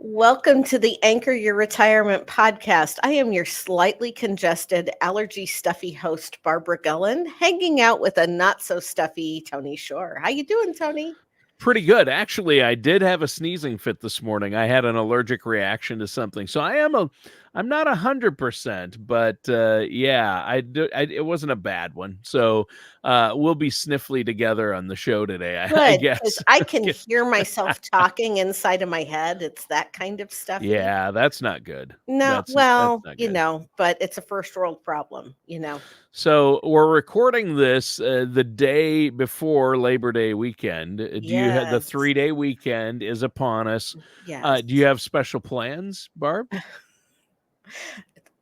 Welcome to the Anchor Your Retirement podcast. I am your slightly congested, allergy stuffy host, Barbara Gullen, hanging out with a not so stuffy Tony Shore. How you doing, Tony? Pretty good. Actually, I did have a sneezing fit this morning. I had an allergic reaction to something. So I'm not 100%, but it wasn't a bad one. So we'll be sniffly together on the show today, I Good, because guess. I can hear myself talking inside of my head. It's that kind of stuffy. Yeah, that's not good. No, That's well, not good. but it's a first world problem, So we're recording this the day before Labor Day weekend. Do you have the Yes. 3-day weekend is upon us? Yes. Do you have special plans, Barb?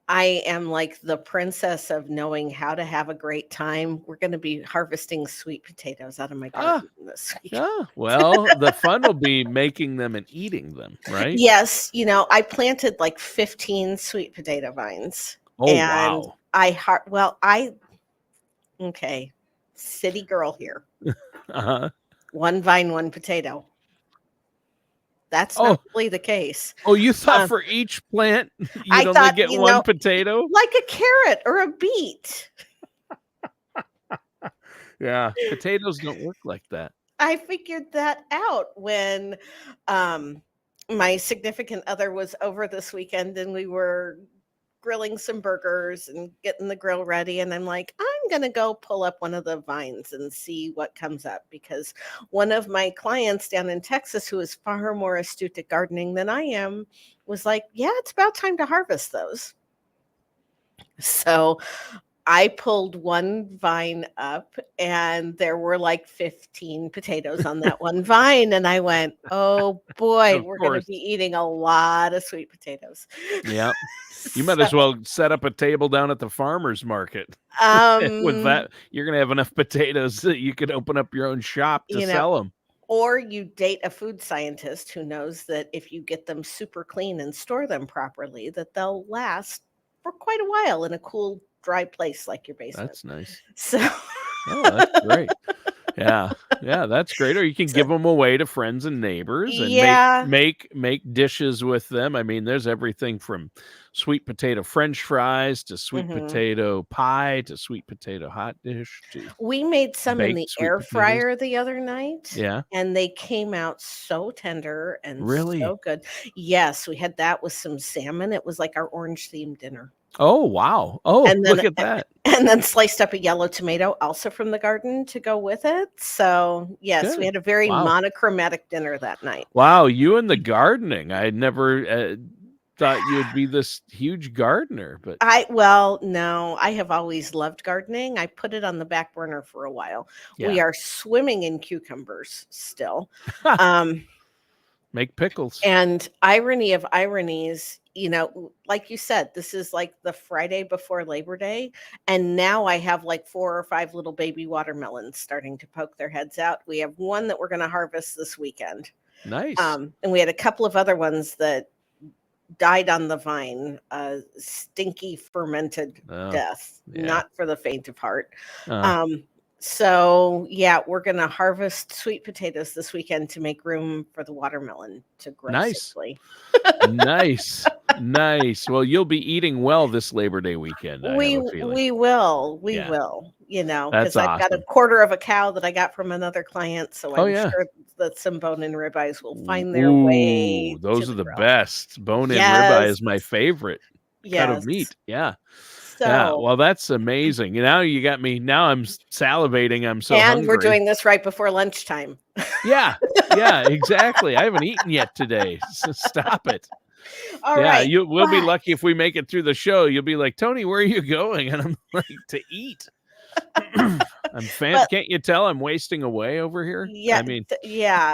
I am like the princess of knowing how to have a great time. We're going to be harvesting sweet potatoes out of my garden this week. Well, the fun will be making them and eating them, right? Yes, I planted like 15 sweet potato vines. Oh, and wow. Okay, city girl here. Uh-huh. One vine, one potato. That's not really the case. Oh, you thought for each plant I you'd thought, only get one potato? like a carrot or a beet. Yeah, potatoes don't work like that. I figured that out when my significant other was over this weekend and we were grilling some burgers and getting the grill ready. And I'm like, I'm going to go pull up one of the vines and see what comes up, because one of my clients down in Texas, who is far more astute at gardening than I am, was like, yeah, it's about time to harvest those. So I pulled one vine up and there were like 15 potatoes on that one vine. And I went, oh boy, we're going to be eating a lot of sweet potatoes. Yeah. You might as well set up a table down at the farmer's market. With that, you're going to have enough potatoes that you could open up your own shop to sell them. Or you date a food scientist who knows that if you get them super clean and store them properly, that they'll last for quite a while in a cool, dry place like your basement. That's nice. So, that's great. Yeah, that's great. Or you can give them away to friends and neighbors and make dishes with them. I mean, there's everything from sweet potato French fries to sweet potato pie to sweet potato hot dish. We made some in the air fryer the other night. Yeah. And they came out so tender and really so good. Yes, we had that with some salmon. It was like our orange themed dinner. Oh, wow. Oh, and then, look at that. And then sliced up a yellow tomato also from the garden to go with it. So, yes, we had a very monochromatic dinner that night. Wow, you and the gardening. I never thought you'd be this huge gardener, but no, I have always loved gardening. I put it on the back burner for a while. Yeah. We are swimming in cucumbers still. Make pickles. And irony of ironies, like you said, this is like the Friday before Labor Day. And now I have like 4 or 5 little baby watermelons starting to poke their heads out. We have one that we're going to harvest this weekend. Nice. And we had a couple of other ones that died on the vine, stinky fermented death, not for the faint of heart. So, yeah, we're going to harvest sweet potatoes this weekend to make room for the watermelon to grow safely. Nice. Well, you'll be eating well this Labor Day weekend. We will, because I've got a quarter of a cow that I got from another client. So I'm sure that some bone-in ribeyes will find their way. Those are the best. Bone-in ribeye is my favorite cut of meat. Yeah. So, well, that's amazing. Now you got me. Now I'm salivating. I'm so hungry. And we're doing this right before lunchtime. Yeah, exactly. I haven't eten yet today. So stop it. All right. We'll be lucky if we make it through the show. You'll be like, Tony, where are you going? And I'm like, to eat. Can't you tell I'm wasting away over here? Yeah.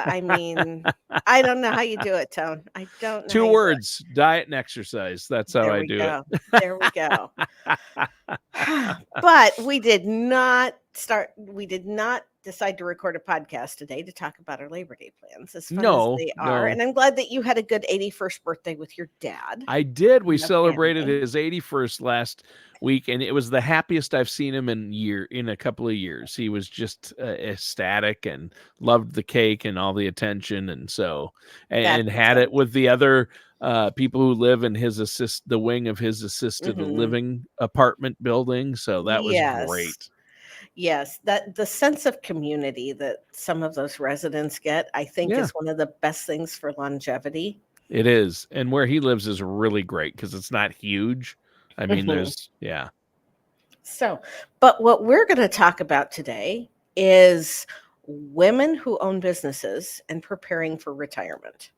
I mean, I don't know how you do it, Tone. I don't know. 2 words: diet and exercise. That's how I do it. There we go. But we did not decide to record a podcast today to talk about our Labor Day plans, as fun as No, they are. no. And I'm glad that you had a good 81st birthday with your dad I did. We and the celebrated family. his 81st last week, and it was the happiest I've seen him in a couple of years. He was just ecstatic and loved the cake and all the attention, and so That's and had it exciting. with the other people who live in the wing of his assisted Hmm. living apartment building. So that was Yes. great. Yes, that the sense of community that some of those residents get, I think, Yeah, is one of the best things for longevity. it is, and where he lives is really great because it's not huge. I mean, Hmm. there's yeah. So, but what we're going to talk about today is women who own businesses and preparing for retirement.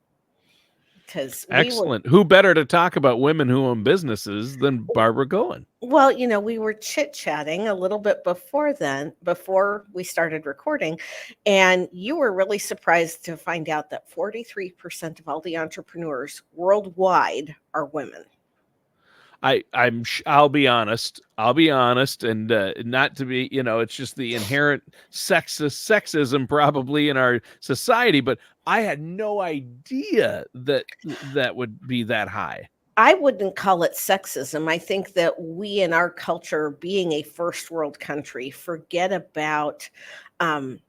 Because we were, Excellent. Who better to talk about women who own businesses than Barbara Goen? well, we were chit chatting a little bit before then, before we started recording, and you were really surprised to find out that 43% of all the entrepreneurs worldwide are women. I'll be honest. I'll be honest, and not to be, it's just the inherent sexism probably in our society. But I had no idea that would be that high. I wouldn't call it sexism. I think that we in our culture, being a first world country, forget about um,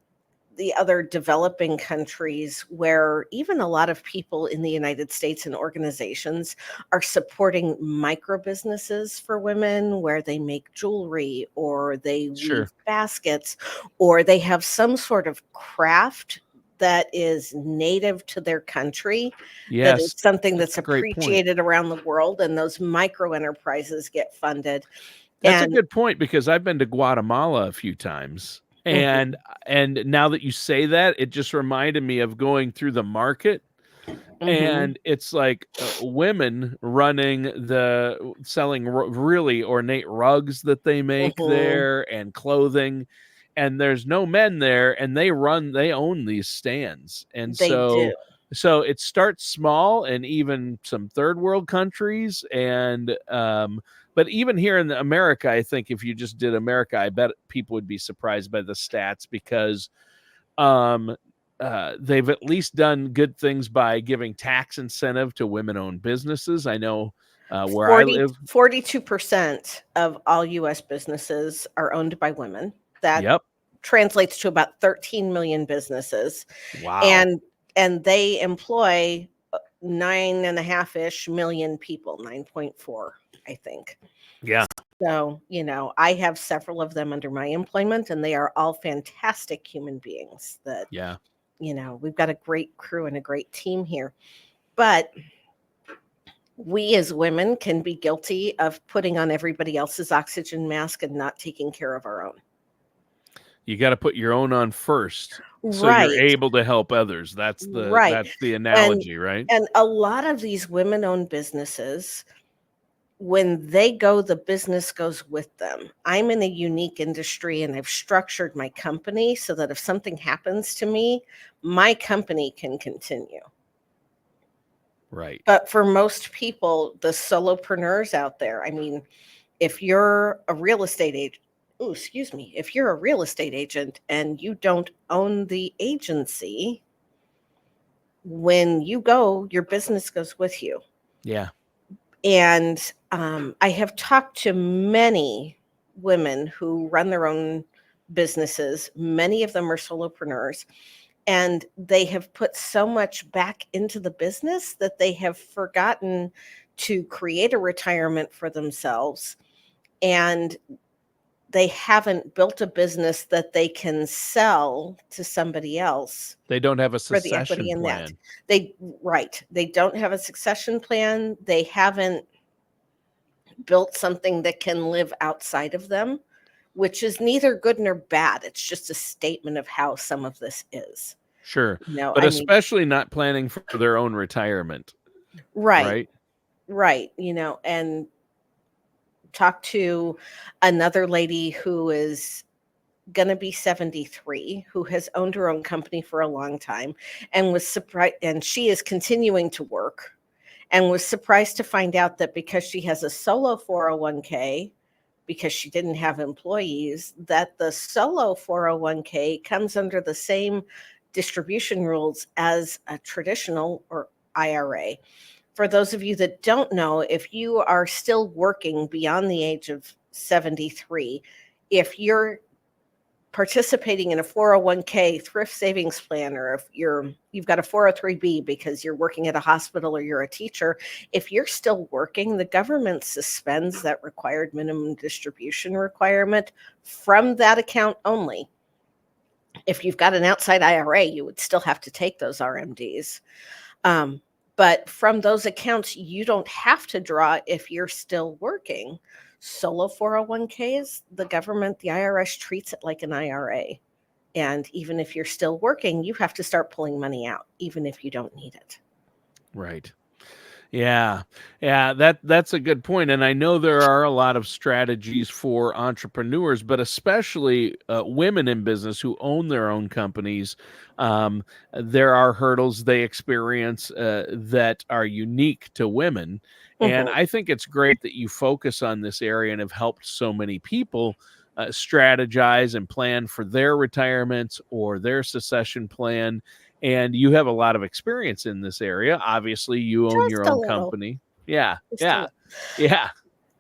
the other developing countries where even a lot of people in the United States and organizations are supporting micro businesses for women where they make jewelry or they weave Sure. baskets or they have some sort of craft that is native to their country, that is Yes, something that's that's a great point. appreciated around the world, and those micro enterprises get funded. That's a And good point because I've been to Guatemala a few times, and mhm, now that you say that, it just reminded me of going through the market. mhm, And it's like women running selling really ornate rugs that they make mhm, there and clothing, and there's no men there, and they own these stands. And they do. so it starts small and even some third world countries, and but even here in America, I think if you just did America, I bet people would be surprised by the stats because um, they've at least done good things by giving tax incentive to women-owned businesses. I know where I 40 live. 42% of all US businesses are owned by women. That Yep. translates to about 13 million businesses, Wow. and they employ 9.5-ish million people, 9.4, I think. Yeah. So, I have several of them under my employment, and they are all fantastic human beings that, Yeah. we've got a great crew and a great team here. But we as women can be guilty of putting on everybody else's oxygen mask and not taking care of our own. You got to put your own on first so you're Right, able to help others. right. That's the And analogy, right? a lot of these women-owned businesses, when they go, the business goes with them. I'm in a unique industry and I've structured my company so that if something happens to me, my company can continue. Right. But for most people, the solopreneurs out there, I mean, if you're a real estate agent, oh, excuse me, if you're a real estate agent and you don't own the agency, when you go, your business goes with you. Yeah. And I have talked to many women who run their own businesses. Many of them are solopreneurs, and they have put so much back into the business that they have forgotten to create a retirement for themselves. And they haven't built a business that they can sell to somebody else They don't have a for the equity succession in that. plan. They don't have a succession plan. They haven't built something that can live outside of them, which is neither good nor bad. It's just a statement of how some of this is. Sure. No, But I mean, especially not planning for their own retirement, right, right? right. And talk to another lady who is going to be 73, who has owned her own company for a long time and was surprised, and she is continuing to work and was surprised to find out that because she has a solo 401k, because she didn't have employees, that the solo 401k comes under the same distribution rules as a traditional or IRA. For those of you that don't know, if you are still working beyond the age of 73, if you're participating in a 401k thrift savings plan, or if you've got a 403b because you're working at a hospital or you're a teacher, if you're still working, the government suspends that required minimum distribution requirement from that account only. If you've got an outside IRA, you would still have to take those RMDs. But from those accounts, you don't have to draw if you're still working. Solo 401ks, the government, the IRS treats it like an IRA. And even if you're still working, you have to start pulling money out, even if you don't need it. Right. Yeah. Yeah, that's a good point, and I know there are a lot of strategies for entrepreneurs, but especially, women in business who own their own companies. There are hurdles they experience, that are unique to women, and Mhm. I think it's great that you focus on this area and have helped so many people, strategize and plan for their retirements or their succession plan, and you have a lot of experience in this area. Obviously, you own Just your a own little, company. Yeah, just a yeah,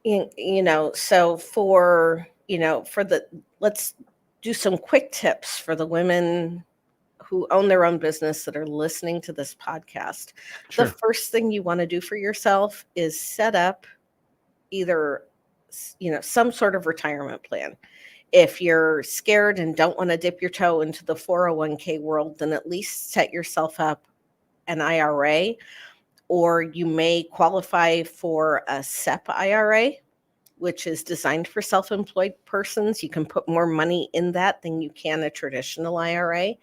little. yeah, So for, let's do some quick tips for the women who own their own business that are listening to this podcast. The sure. first thing you want to do for yourself is set up either, some sort of retirement plan. If you're scared and don't want to dip your toe into the 401k world, then at least set yourself up an IRA, or you may qualify for a SEP IRA, which is designed for self-employed persons. You can put more money in that than you can a traditional IRA.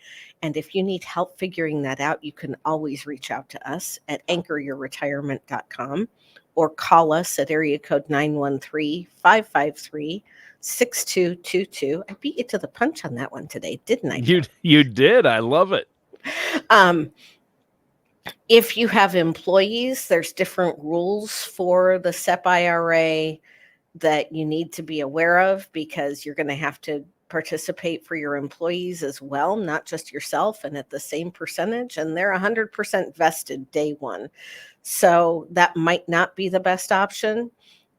And if you need help figuring that out, you can always reach out to us at anchoryourretirement.com or call us at area code 913-553-6222. I beat you to the punch on that one today, didn't I, You Joe? you did. I love it. Um, if you have employees, there's different rules for the SEP IRA that you need to be aware of, because you're going to have to participate for your employees as well, not just yourself, and at the same percentage. And they're 100% vested day one. So that might not be the best option.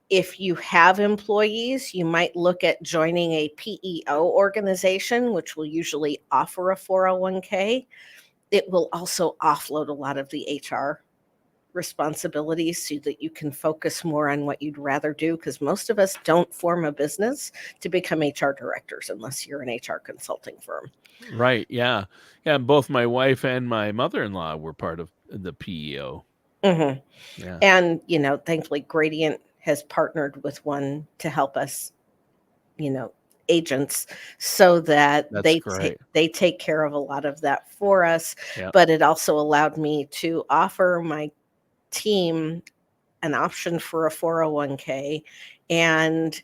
If you have employees, you might look at joining a PEO organization, which will usually offer a 401k. It will also offload a lot of the HR responsibilities so that you can focus more on what you'd rather do, because most of us don't form a business to become HR directors unless you're an HR consulting firm. Right. Yeah. Yeah. Both my wife and my mother-in-law were part of the PEO. Hmm. Yeah, And, thankfully, Gradient has partnered with one to help us, you know, agents, so that that's great. they take care of a lot of that for us. Yeah. But it also allowed me to offer my team an option for a 401k. And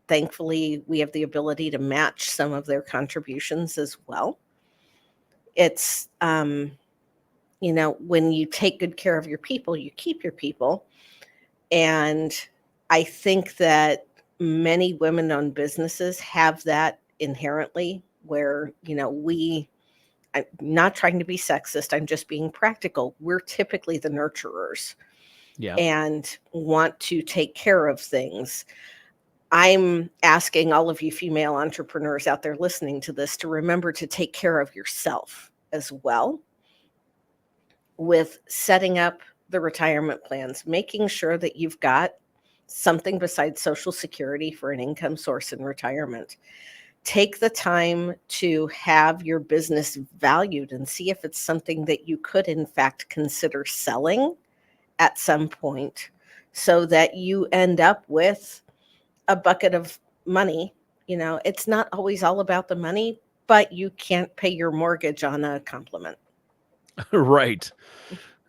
thankfully, we have the ability to match some of their contributions as well. It's, when you take good care of your people, you keep your people. And I think that many women owned businesses have that inherently, where, I'm not trying to be sexist, I'm just being practical. We're typically the nurturers Yeah. and want to take care of things. I'm asking all of you female entrepreneurs out there listening to this to remember to take care of yourself as well, with setting up the retirement plans, making sure that you've got something besides Social Security for an income source in retirement. Take the time to have your business valued and see if it's something that you could, in fact, consider selling at some point, so that you end up with a bucket of money. It's not always all about the money, but you can't pay your mortgage on a compliment. Right.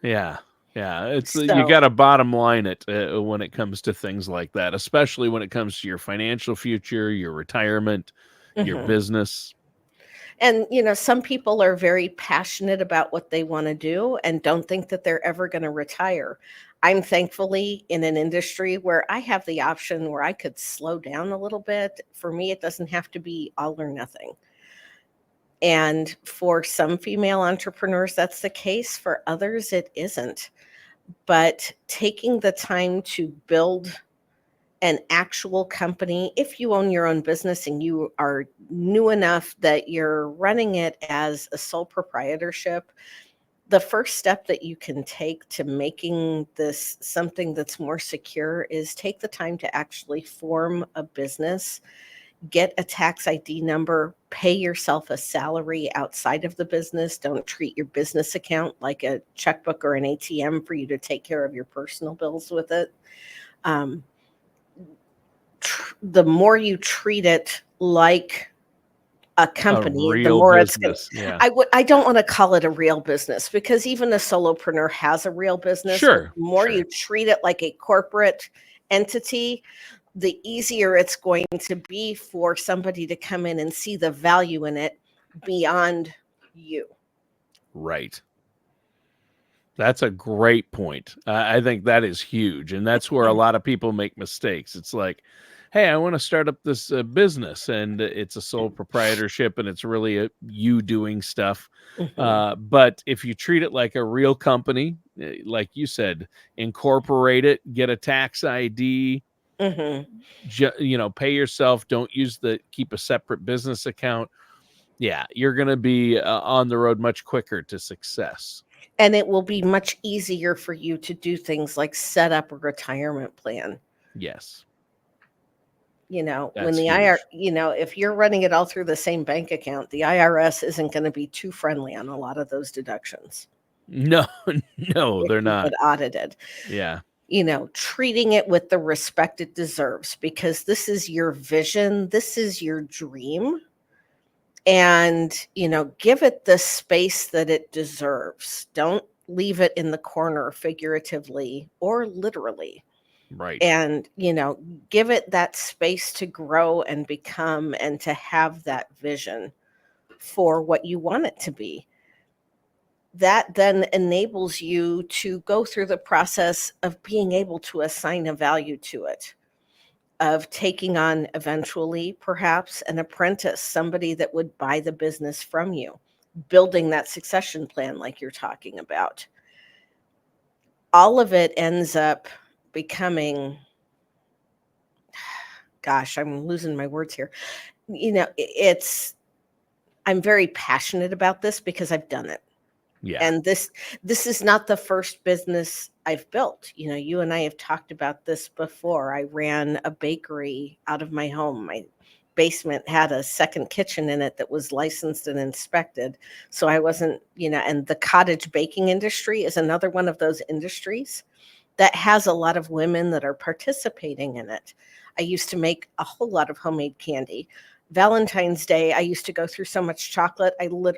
Yeah. Yeah. It's you So, got to bottom line it, when it comes to things like that, especially when it comes to your financial future, your retirement, your mhm. business. And, some people are very passionate about what they want to do and don't think that they're ever going to retire. I'm thankfully in an industry where I have the option where I could slow down a little bit. For me, it doesn't have to be all or nothing. And for some female entrepreneurs, that's the case. For others, it isn't. But taking the time to build an actual company, if you own your own business and you are new enough that you're running it as a sole proprietorship, the first step that you can take to making this something that's more secure is take the time to actually form a business, get a tax ID number, pay yourself a salary outside of the business. Don't treat your business account like a checkbook or an ATM for you to take care of your personal bills with it. Um, the more you treat it like a A company, the real more it's going to, business, yeah. I don't want to call it a real business because even a solopreneur has a real business, but Sure, the more sure. you treat it like a corporate entity, the easier it's going to be for somebody to come in and see the value in it beyond you. Right. That's a great point. I think that is huge, and that's where a lot of people make mistakes. It's like, "Hey, I wanna start up this, business," and it's a sole proprietorship, and it's really, you doing stuff. Mhm. But if you treat it like a real company, like you said, incorporate it, get a tax ID, Mhm. pay yourself, don't use keep a separate business account. Yeah, you're gonna be, on the road much quicker to success. And it will be much easier for you to do things like set up a retirement plan. Yes. When That's the IR, huge. if you're running it all through the same bank account, the IRS isn't going to be too friendly on a lot of those deductions No, no, if they're you get not. audited. Yeah, Treating it with the respect it deserves because this is your vision, this is your dream, and give it the space that it deserves. Don't leave it in the corner figuratively or literally. right, And give it that space to grow and become and to have that vision for what you want it to be. That then enables you to go through the process of being able to assign a value to it, of taking on eventually perhaps an apprentice, somebody that would buy the business from you, building that succession plan like you're talking about. All of it ends up becoming, gosh, I'm losing my words here. It's I'm very passionate about this because I've done it. yeah. And this is not the first business I've built. You and I have talked about this before. I ran a bakery out of my home. My basement had a second kitchen in it that was licensed and inspected. So I wasn't, and the cottage baking industry is another one of those industries that has a lot of women that are participating in it. I used to make a whole lot of homemade candy. Valentine's Day, I used to go through so much chocolate.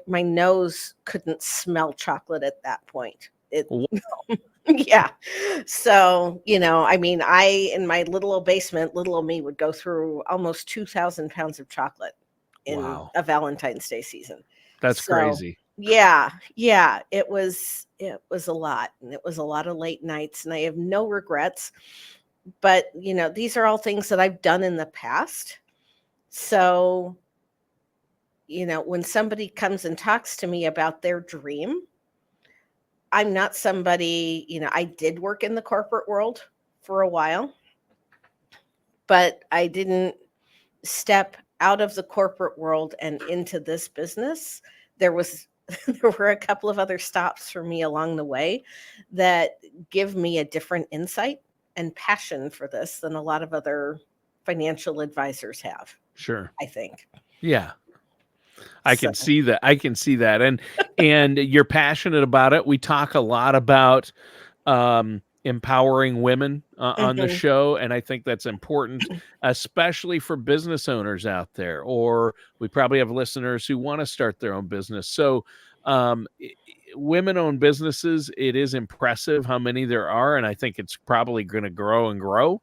My nose couldn't smell chocolate at that point. It W yeah. So, I mean, in my little old basement, little old me would go through almost 2,000 pounds of chocolate in Wow, a Valentine's Day season. that's So, crazy. yeah, it was a lot, and it was a lot of late nights, and I have no regrets. But, these are all things that I've done in the past. So, when somebody comes and talks to me about their dream, I'm not somebody, I did work in the corporate world for a while, but I didn't step out of the corporate world and into this business. There was there were a couple of other stops for me along the way that give me a different insight and passion for this than a lot of other financial advisors have, Sure. I think. Yeah, I So, can see that, and you're passionate about it. We talk a lot about, empowering women, on the mhm, show, and I think that's important, especially for business owners out there, or we probably have listeners who wanna start their own business. So, women-owned businesses, it is impressive how many there are, and I think it's probably gonna grow and grow.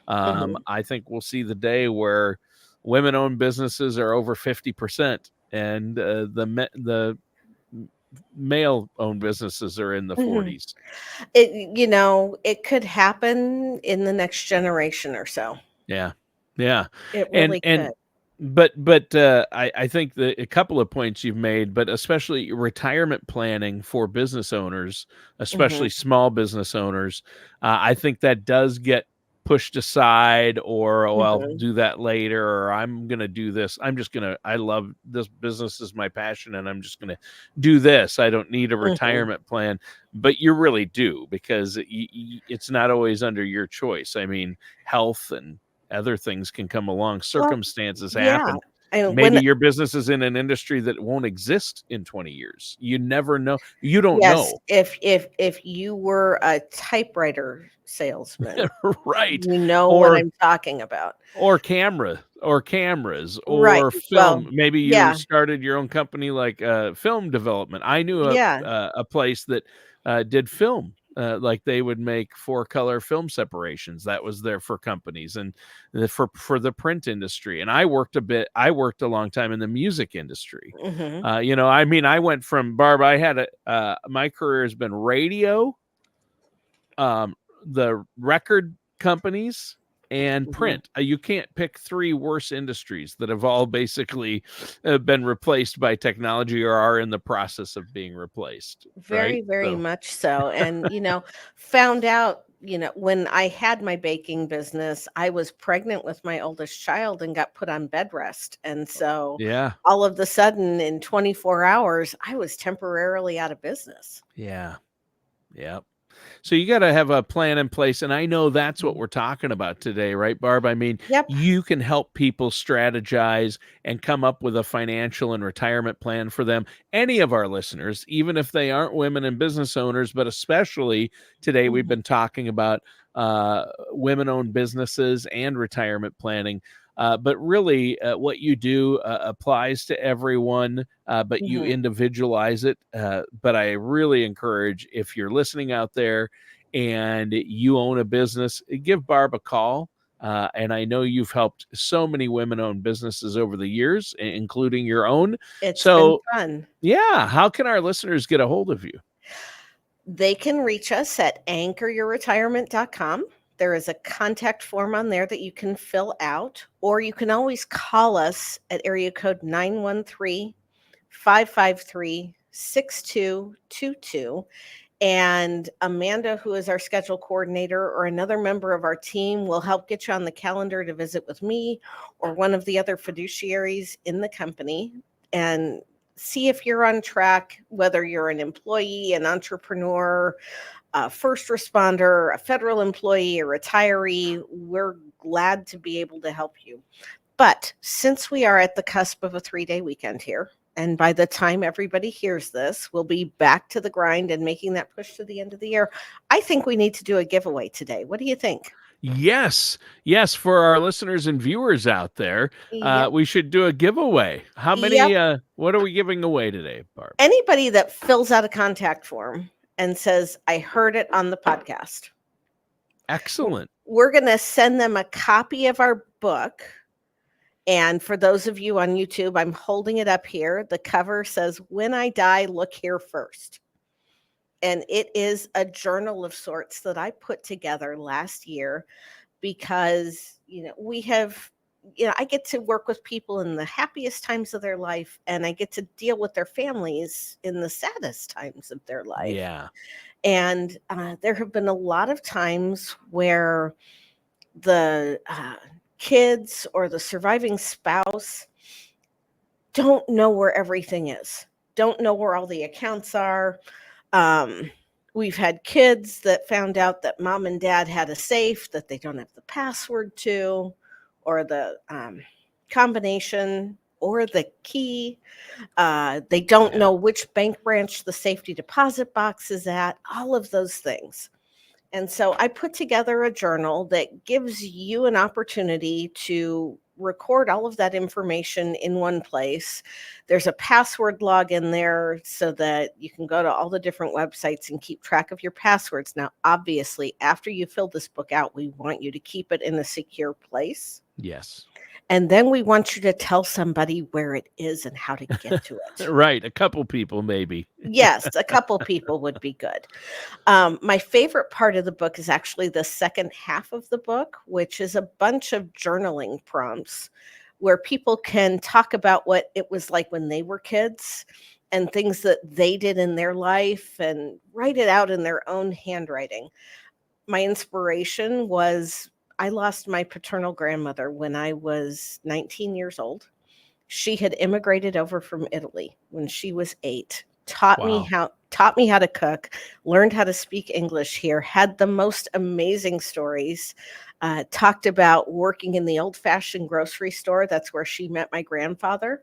mhm. I think we'll see the day where women-owned businesses are over 50%. and the male-owned businesses are in the Mhm. 40s. It could happen in the next generation or so. Yeah. Yeah. It And really and could. I think that a couple of points you've made, but especially retirement planning for business owners, Mhm, especially small business owners, I think that does get pushed aside, or, "Oh, I'll mhm, do that later," or, "I'm gonna do this. I love this business is my passion, and I'm just gonna do this. I don't need a mhm. retirement plan." But you really do, because it's not always under your choice. I mean, health and other things can come along, Well, circumstances yeah, happen. and Maybe when your business is in an industry that won't exist in 20 years. You never know. You don't yes, know. if you were a typewriter salesman, Right. you know what Or I'm talking about. cameras Right, or well, film. Maybe you yeah, started your own company, like film development. I knew yeah, a place that did film. Like, they would make 4-color film separations. That was there for companies, and for the print industry. And I worked a long time in the music industry. mhm, I mean, I went from Barb. I had my career has been radio, um, the record companies, and mhm. print. You can't pick 3 worse industries that have all basically been replaced by technology or are in the process of being replaced, right? Very, very So, much so, and, found out, when I had my baking business, I was pregnant with my oldest child and got put on bed rest, and so, yeah, all of the sudden, in 24 hours, I was temporarily out of business. yeah, yeah. So you got to have a plan in place. And I know that's what Mhm. we're talking about today, right, Barb? I mean, Yep. you can help people strategize and come up with a financial and retirement plan for them. Any of our listeners, even if they aren't women and business owners, but especially today, we've Mhm, been talking about women owned businesses and retirement planning. But really, what you do applies to everyone, but you mhm. individualize it. But I really encourage, if you're listening out there and you own a business, give Barb a call. And I know you've helped so many women owned businesses over the years, including your own. It's been So, fun. yeah, how can our listeners get a hold of you? They can reach us at anchoryourretirement.com. There is a contact form on there that you can fill out, or you can always call us at area code 913-553-6222. And Amanda, who is our schedule coordinator, or another member of our team will help get you on the calendar to visit with me or one of the other fiduciaries in the company and see if you're on track, whether you're an employee, an entrepreneur, a first responder, a federal employee, a retiree. We're glad to be able to help you. But since we are at the cusp of a 3-day weekend here, and by the time everybody hears this, we'll be back to the grind and making that push to the end of the year. I think we need to do a giveaway today. What do you think? Yes, yes, for our listeners and viewers out there, Yep. we should do a giveaway. How Yep. many? What are we giving away today, Barb? Anybody that fills out a contact form and says, I heard it on the podcast, Excellent. we're going to send them a copy of our book. And for those of you on YouTube, I'm holding it up here. The cover says, When I Die, Look Here First. And it is a journal of sorts that I put together last year because, I get to work with people in the happiest times of their life, and I get to deal with their families in the saddest times of their life. Yeah, And there have been a lot of times where the kids or the surviving spouse don't know where everything is, don't know where all the accounts are. Um, we've had kids that found out that mom and dad had a safe that they don't have the password to, or the combination, or the key. They don't yeah. know which bank branch the safety deposit box is at, all of those things. And so I put together a journal that gives you an opportunity to record all of that information in one place. There's a password log in there so that you can go to all the different websites and keep track of your passwords. Now, obviously, after you fill this book out, we want you to keep it in a secure place. Yes. and then we want you to tell somebody where it is and how to get to it. Right, a couple people maybe. Yes, a couple people would be good. My favorite part of the book is actually the second half of the book, which is a bunch of journaling prompts where people can talk about what it was like when they were kids and things that they did in their life and write it out in their own handwriting. My inspiration was I lost my paternal grandmother when I was 19 years old. She had immigrated over from Italy when she was 8, Wow. taught me how to cook, learned how to speak English here, had the most amazing stories, talked about working in the old-fashioned grocery store, that's where she met my grandfather,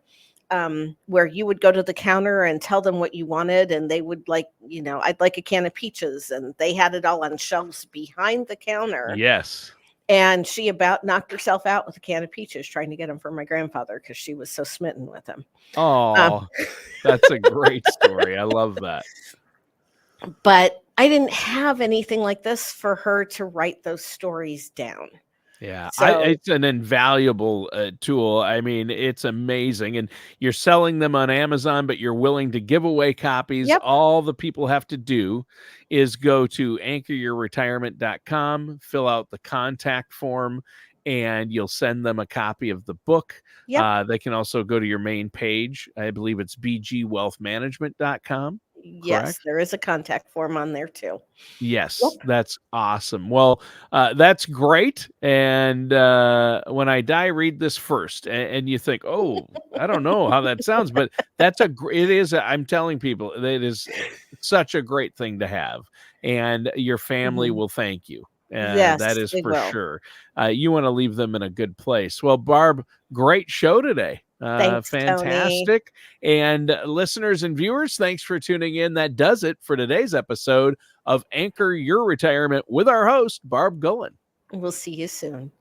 where you would go to the counter and tell them what you wanted, and they would like, "I'd like a can of peaches," and they had it all on shelves behind the counter, Yes. and she about knocked herself out with a can of peaches trying to get them for my grandfather because she was so smitten with him. Um, Oh, that's a great story. I love that. but I didn't have anything like this for her to write those stories down. Yeah, So, it's an invaluable, tool. I mean, it's amazing, and you're selling them on Amazon, but you're willing to give away copies. yep, All the people have to do is go to anchoryourretirement.com, fill out the contact form, and you'll send them a copy of the book. yep, They can also go to your main page. I believe it's bgwealthmanagement.com, yes, correct? there is a contact form on there too. Yep. Yes, that's awesome. Well, that's great. And when I die, read this first, and you think, "Oh, I don't know how that sounds," but it is. I'm telling people that it is such a great thing to have, and your family Mhm. will thank you. That Yes, is they for will. sure. You want to leave them in a good place. Well, Barb, great show today. Thanks, Tony. Fantastic. And listeners and viewers, thanks for tuning in. That does it for today's episode of Anchor Your Retirement with our host, Barb Gullen. We'll see you soon.